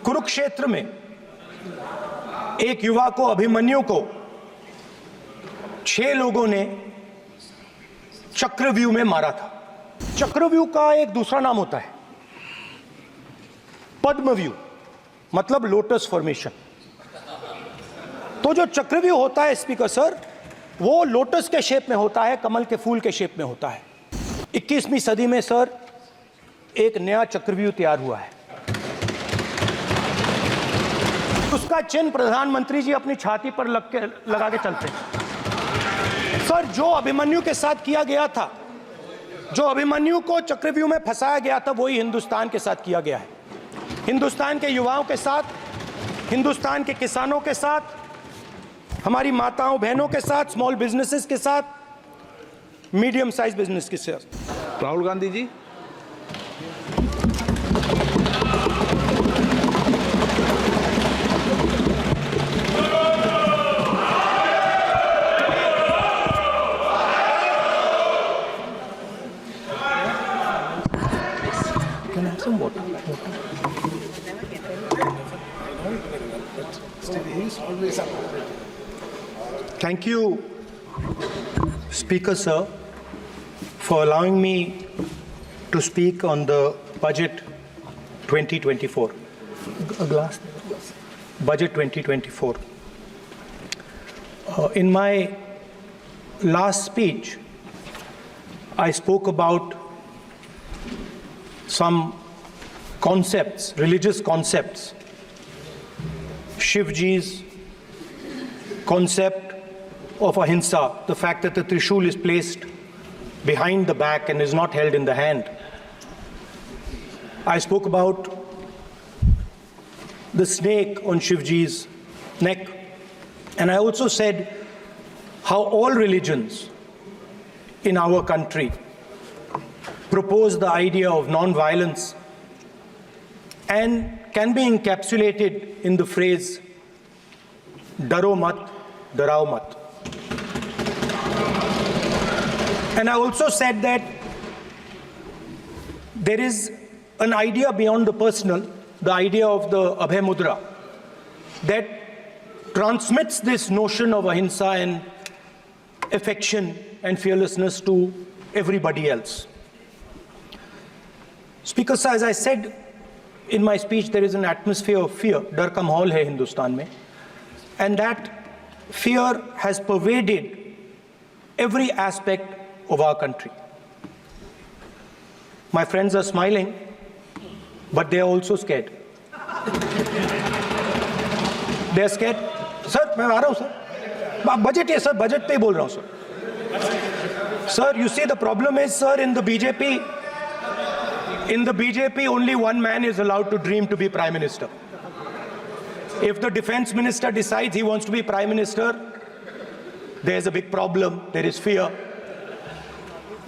कुरुक्षेत्र में एक युवा को, अभिमन्यु को 6 लोगों ने चक्रव्यूह में मारा था। चक्रव्यूह का एक दूसरा नाम होता है पद्मव्यूह, मतलब लोटस फॉर्मेशन। तो जो चक्रव्यूह होता है स्पीकर सर, वो लोटस के शेप में होता है, कमल के फूल के शेप में होता है। 21वीं सदी में सर एक नया चक्रव्यूह तैयार हुआ है। उसका चिन्ह प्रधानमंत्री जी अपनी छाती पर लगा के चलते हैं। सर, जो अभिमन्यु के साथ किया गया था, जो अभिमन्यु को चक्रव्यूह में फंसाया गया था, वही हिंदुस्तान के साथ किया गया है। हिंदुस्तान के युवाओं के साथ, हिंदुस्तान के किसानों के साथ, हमारी माताओं बहनों के साथ, स्मॉल बिजनेसेस के साथ, मीडियम साइज बिजनेस के साथ। Rahul Gandhi ji. Thank you, Speaker Sir, for allowing me to speak on the Budget 2024. Budget 2024. In my last speech, I spoke about some concepts, religious concepts. Shivji's concept of ahimsa, the fact that the Trishul is placed behind the back and is not held in the hand. I spoke about the snake on Shivji's neck. And I also said how all religions in our country propose the idea of non-violence and can be encapsulated in the phrase, Daro mat, darao mat. And I also said that there is an idea beyond the personal, the idea of the Abhay Mudra, that transmits this notion of ahimsa and affection and fearlessness to everybody else. Speaker Sir, as I said in my speech, there is an atmosphere of fear. Dar ka mahol hai Hindustan mein. And that fear has pervaded every aspect of our country. My friends are smiling, but they are also scared. They are scared. Sir, मैं आ रहा हूँ sir. Budget है sir, budget पे ही बोल रहा हूँ sir. Sir, you see the problem is sir, in the BJP only one man is allowed to dream to be Prime Minister. If the Defense Minister decides he wants to be Prime Minister, there's a big problem, there is fear.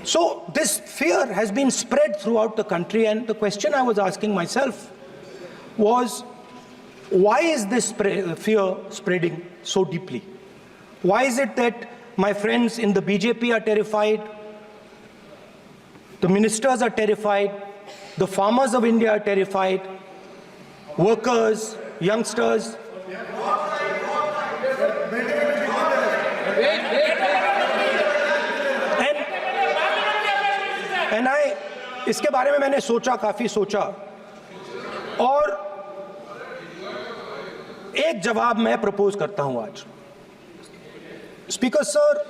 So this fear has been spread throughout the country, and the question I was asking myself was, why is this fear spreading so deeply? Why is it that my friends in the BJP are terrified, the ministers are terrified, the farmers of India are terrified, workers, youngsters? And इसके बारे में मैंने सोचा, काफी सोचा, और एक जवाब मैं प्रपोज करता हूं आज। स्पीकर सर,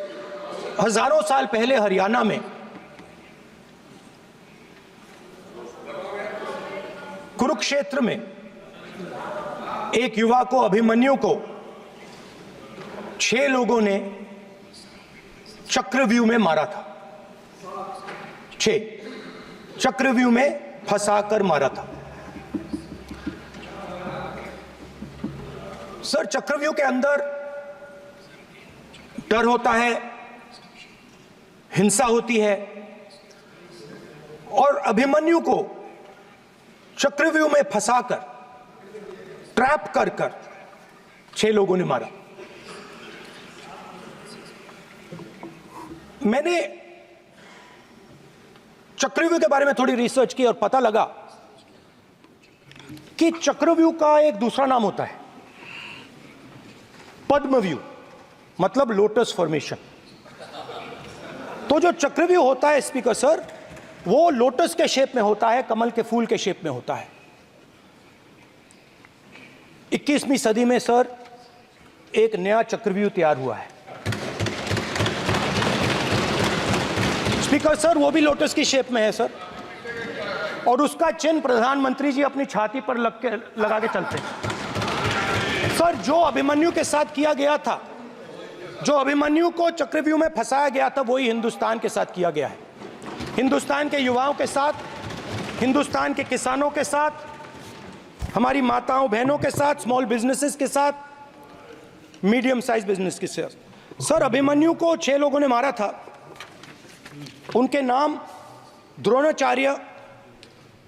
हजारों साल पहले हरियाणा में कुरुक्षेत्र में एक युवा को, अभिमन्यु को 6 लोगों ने चक्रव्यूह में मारा था। 6 चक्रव्यूह में फंसाकर मारा था। सर, चक्रव्यूह के अंदर डर होता है, हिंसा होती है, और अभिमन्यु को चक्रव्यूह में फंसाकर, ट्रैप कर 6 लोगों ने मारा। मैंने चक्रव्यूह के बारे में थोड़ी रिसर्च की और पता लगा कि चक्रव्यूह का एक दूसरा नाम होता है पद्मव्यूह, मतलब लोटस फॉर्मेशन। तो जो चक्रव्यूह होता है स्पीकर सर, वो लोटस के शेप में होता है, कमल के फूल के शेप में होता है। 21वीं सदी में सर एक नया चक्रव्यूह तैयार हुआ है स्पीकर सर, वो भी लोटस की शेप में है सर, और उसका चिन्ह प्रधानमंत्री जी अपनी छाती पर लगा के चलते हैं सर। जो अभिमन्यु के साथ किया गया था, जो अभिमन्यु को चक्रव्यूह में फंसाया गया था, वही हिंदुस्तान के साथ किया गया है। हिंदुस्तान के युवाओं के साथ, हिंदुस्तान के किसानों के साथ, हमारी माताओं बहनों के साथ, स्मॉल बिजनेसेस के साथ, मीडियम साइज बिजनेस के साथ। सर अभिमन्यु को 6 लोगों ने मारा था। उनके नाम द्रोणाचार्य,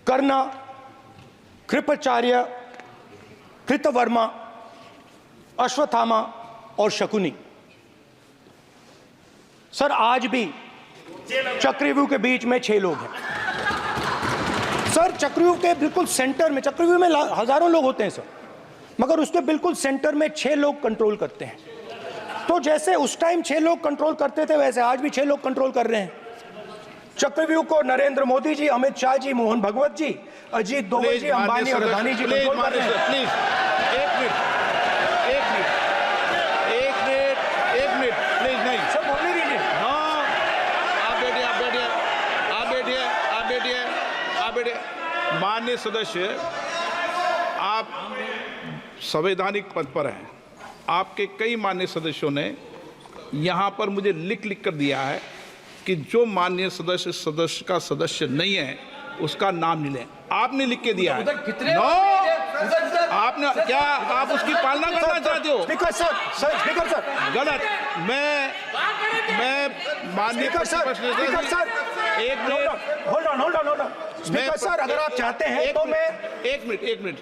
कर्ण, कृपाचार्य, कृतवर्मा, अश्वत्थामा और शकुनी। सर आज भी चक्रव्यूह के बीच में 6 लोग हैं सर। चक्रव्यूह के बिल्कुल सेंटर में, चक्रव्यूह में हजारों लोग होते हैं सर, मगर उसके बिल्कुल सेंटर में 6 लोग कंट्रोल करते हैं। तो जैसे उस टाइम 6 लोग कंट्रोल करते थे, वैसे आज भी 6 लोग कंट्रोल कर रहे हैं चक्रव्यूह को। नरेंद्र मोदी जी, अमित शाह जी, मोहन भगवत जी, अजीत दोवल जी, अंबानी और अदानी जी कंट्रोल कर रहे हैं। प्लीज एक मिनट प्लीज। नहीं सर बोलने दीजिए। हाँ, आप बैठिए। माननीय सदस्य, आप संवैधानिक पद पर हैं। आपके कई माननीय सदस्यों ने यहाँ पर मुझे लिख कर दिया है कि जो माननीय सदस्य का सदस्य नहीं है उसका नाम नहीं लें। आपने लिख के दिया है। नो, आपने क्या, आप उसकी पालना करना चाहते हो? स्पीकर सर गलत। मैं माननीय एक minute, hold on speaker sir, अगर आप चाहते हैं तो मैं एक मिनट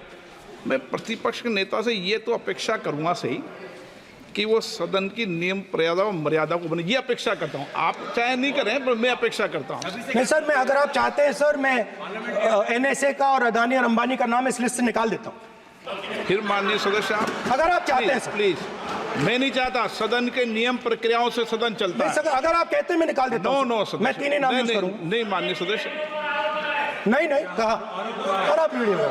मैं प्रतिपक्ष के नेता से ये तो अपेक्षा करूंगा सही कि वो सदन की नियम मर्यादा को बने, ये अपेक्षा करता हूं। आप चाहे नहीं करें, पर मैं अपेक्षा करता हूं। नहीं सर, मैं, अगर आप चाहते हैं सर, मैं NSA का और अदानी और अंबानी का नाम इस लिस्ट से निकाल देता हूं। फिर माननीय सदस्य, आप अगर आप चाहते हैं सर। प्लीज, मैं नहीं चाहता। सदन के नियम प्रक्रियाओं से सदन चलता है। अगर आप कहते हैं मैं निकाल देता हूं। नो मैं 3 ही नाम यूज करूंगा। नहीं माननीय सदस्य, नहीं कहा, और आप वीडियो में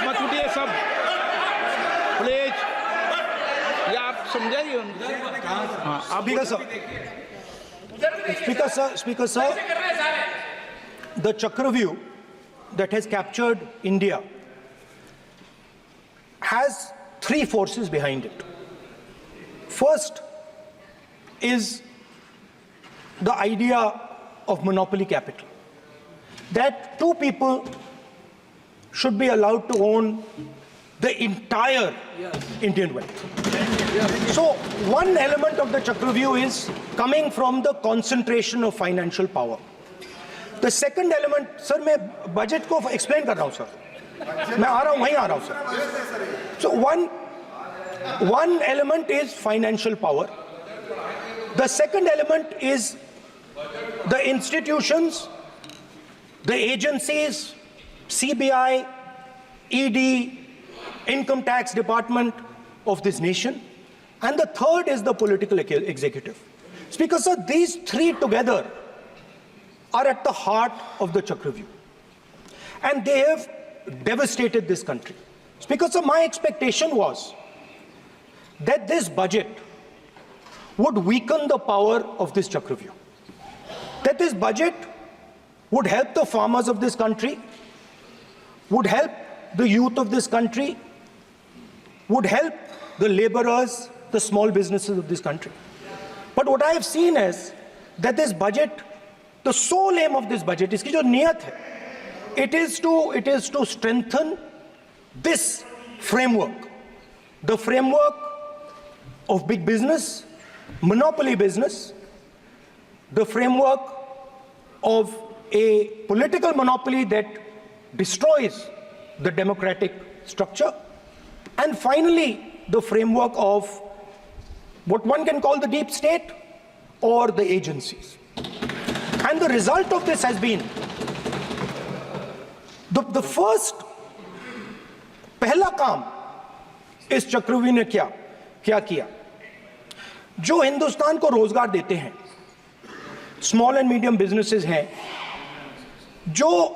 मत उठिए सब प्लीज, या आप समझाइए उनको। हाँ, आप Speaker sir, the Chakravyu that has captured India has 3 forces behind it. First is the idea of monopoly capital, that 2 people should be allowed to own the entire Indian wealth. So one element of the Chakravyu is coming from the concentration of financial power. The second element, sir, मैं budget को explain कर रहा हूं sir, मैं आ रहा हूं, वहीं आ रहा हूं sir. So one element is financial power. The second element is the institutions, the agencies, CBI, ED, Income Tax Department of this nation, and the third is the political executive. Speaker sir, these 3 together are at the heart of the Chakravyu, and they have devastated this country. Speaker sir, my expectation was that this budget would weaken the power of this Chakravyu, that this budget would help the farmers of this country, would help the youth of this country, would help the laborers, the small businesses of this country. But what I have seen is that this budget, the sole aim of this budget, iski jo niyat hai, it is to strengthen this framework, the framework of big business, monopoly business, the framework of a political monopoly that destroys the democratic structure, and finally the framework of what one can call the deep state or the agencies. And the result of this has been the first, पहला काम इस चक्रव्यूह ने क्या किया, जो हिंदुस्तान को रोजगार देते हैं, स्मॉल एंड मीडियम बिजनेसेस हैं, जो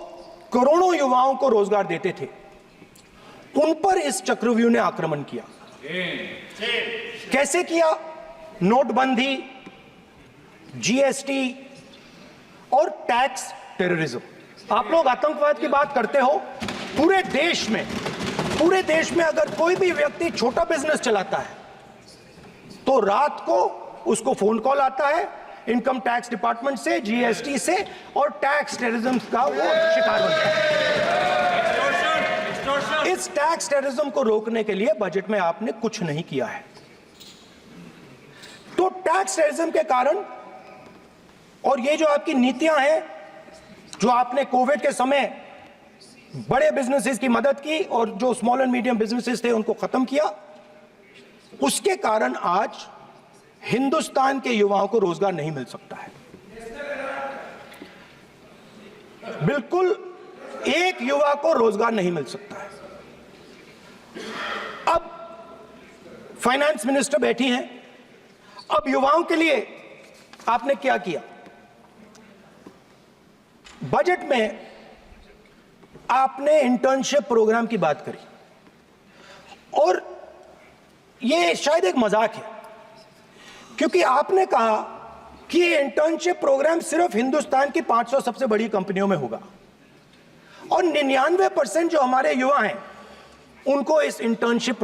करोड़ों युवाओं को रोजगार देते थे, उन पर इस चक्रव्यूह ने आक्रमण किया। कैसे किया? नोटबंदी, जीएसटी और टैक्स टेररिज्म। आप लोग आतंकवाद की बात करते हो, पूरे देश में अगर कोई भी व्यक्ति छोटा बिजनेस चलाता है तो रात को उसको फोन कॉल आता है इनकम टैक्स डिपार्टमेंट से, जीएसटी से, और टैक्स टेररिज्म का वो शिकार बनता है। इस टैक्स टेररिज्म को रोकने के लिए बजट में आपने कुछ नहीं किया है। तो टैक्स टेररिज्म के कारण और ये जो आपकी नीतियां हैं, जो आपने कोविड के समय बड़े बिजनेसेस की मदद की और जो स्मॉल एंड मीडियम बिजनेसेस थे उनको खत्म किया, उसके कारण आज हिंदुस्तान के युवाओं को रोजगार नहीं मिल सकता है। बिल्कुल एक युवा को रोजगार नहीं मिल सकता है। अब फाइनेंस मिनिस्टर बैठी हैं, अब युवाओं के लिए आपने क्या किया? बजट में आपने इंटर्नशिप प्रोग्राम की बात करी और यह शायद एक मजाक है, क्योंकि आपने कहा कि ये इंटर्नशिप प्रोग्राम सिर्फ हिंदुस्तान की 500 सबसे बड़ी कंपनियों में होगा और 99% जो हमारे युवा हैं उनको इस इंटर्नशिप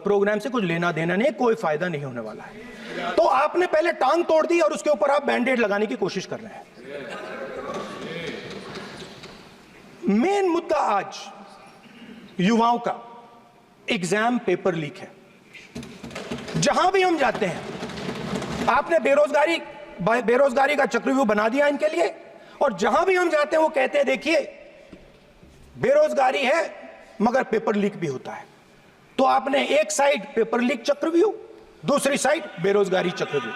प्रोग्राम से कुछ लेना देना नहीं, कोई फायदा नहीं होने वाला है। तो आपने पहले टांग तोड़ दी और उसके ऊपर आप बैंडेड लगाने की कोशिश कर रहे हैं। मेन मुद्दा आज युवाओं का एग्जाम पेपर लीक है। जहां भी हम जाते हैं, आपने बेरोजगारी का चक्रव्यूह बना दिया इनके लिए, और जहां भी हम जाते हैं वो कहते हैं देखिए बेरोजगारी है मगर पेपर लीक भी होता है। तो आपने एक साइड पेपर लीक चक्रव्यूह, दूसरी साइड बेरोजगारी चक्रव्यूह।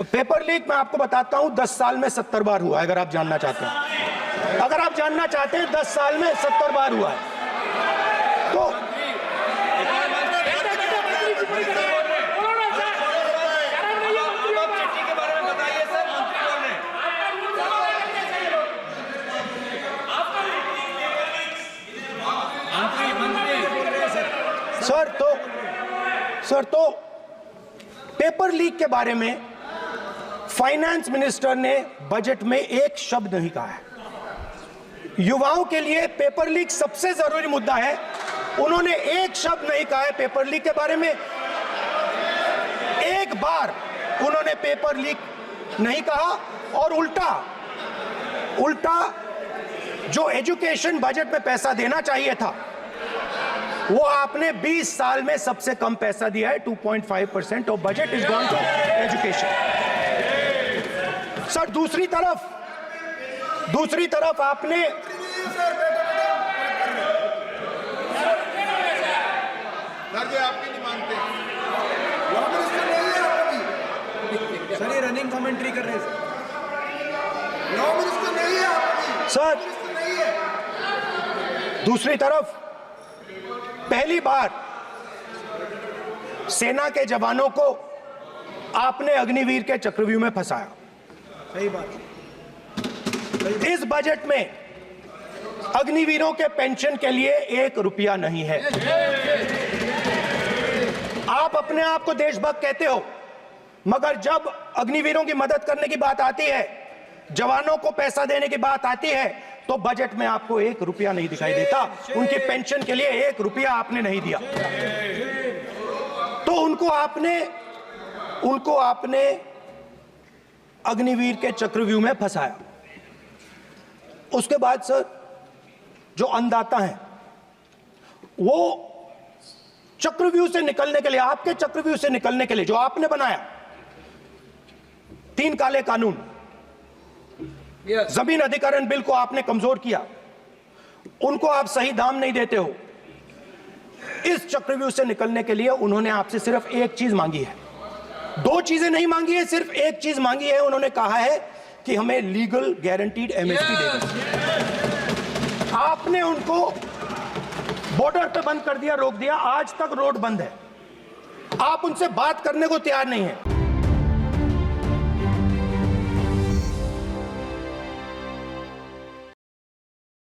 पेपर लीक मैं आपको बताता हूं 10 साल में 70 बार हुआ है। अगर आप जानना चाहते हैं, 10 साल में 70 बार हुआ है। तो सर तो पेपर लीक के बारे में फाइनेंस मिनिस्टर ने बजट में एक शब्द नहीं कहा है। युवाओं के लिए पेपर लीक सबसे जरूरी मुद्दा है, उन्होंने एक शब्द नहीं कहा है पेपर लीक के बारे में। एक बार उन्होंने पेपर लीक नहीं कहा और उल्टा जो एजुकेशन बजट में पैसा देना चाहिए था वो आपने 20 साल में सबसे कम पैसा दिया है। 2.5% of budget is gone to education. Sir दूसरी तरफ आपने आपकी नहीं मानते सर, ये रनिंग कमेंट्री कर रहे हैं सर। दूसरी तरफ पहली बार सेना के जवानों को आपने अग्निवीर के चक्रव्यूह में फंसाया। सही बात। इस बजट में अग्निवीरों के पेंशन के लिए 1 रुपया नहीं है। आप अपने आप को देशभक्त कहते हो, मगर जब अग्निवीरों की मदद करने की बात आती है, जवानों को पैसा देने की बात आती है, तो बजट में आपको 1 रुपया नहीं दिखाई देता। उनकी पेंशन के लिए 1 रुपया आपने नहीं दिया। तो उनको आपने अग्निवीर के चक्रव्यूह में फंसाया। उसके बाद सर जो अन्नदाता हैं वो चक्रव्यूह से निकलने के लिए, आपके चक्रव्यूह से निकलने के लिए जो आपने बनाया 3 काले कानून, जमीन अधिग्रहण बिल को आपने कमजोर किया, उनको आप सही दाम नहीं देते हो। इस चक्रव्यूह से निकलने के लिए उन्होंने आपसे सिर्फ एक चीज मांगी है, दो चीजें नहीं मांगी है, सिर्फ एक चीज मांगी है। उन्होंने कहा है कि हमें लीगल गारंटीड एमएसपी देना। आपने उनको बॉर्डर पे बंद कर दिया, रोक दिया, आज तक रोड बंद है। आप उनसे बात करने को तैयार नहीं है।